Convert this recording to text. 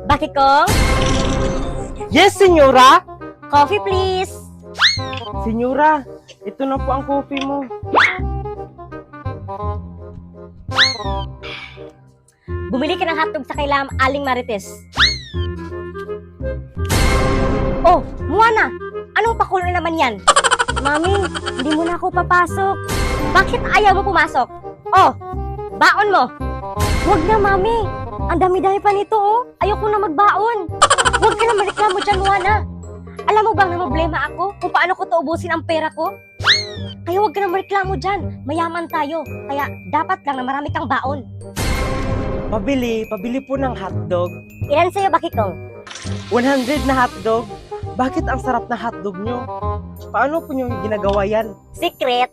Bakit kong? Yes, senyora! Coffee please! Senyora, ito na po ang coffee mo. Bumili ka ng hotdog sa kailam Aling Marites. Oh, Moana! Anong pakulo na naman yan? Mami, hindi mo na ako papasok. Bakit ayaw mo pumasok? Oh, baon mo! Huwag na, Mami! Ang dami-dami pa nito, oh! Ayoko na magbaon! Huwag ka na mareklamo dyan, Moana! Alam mo bang na problema ako kung paano ko tuubusin ang pera ko? Kaya huwag ka na mareklamo dyan. Mayaman tayo. Kaya dapat lang na marami kang baon. Pabili po ng hotdog. Ilan sa'yo, Bakit kong? 100 na hotdog. Bakit ang sarap na hotdog nyo? Paano po nyo ginagawa yan? Secret!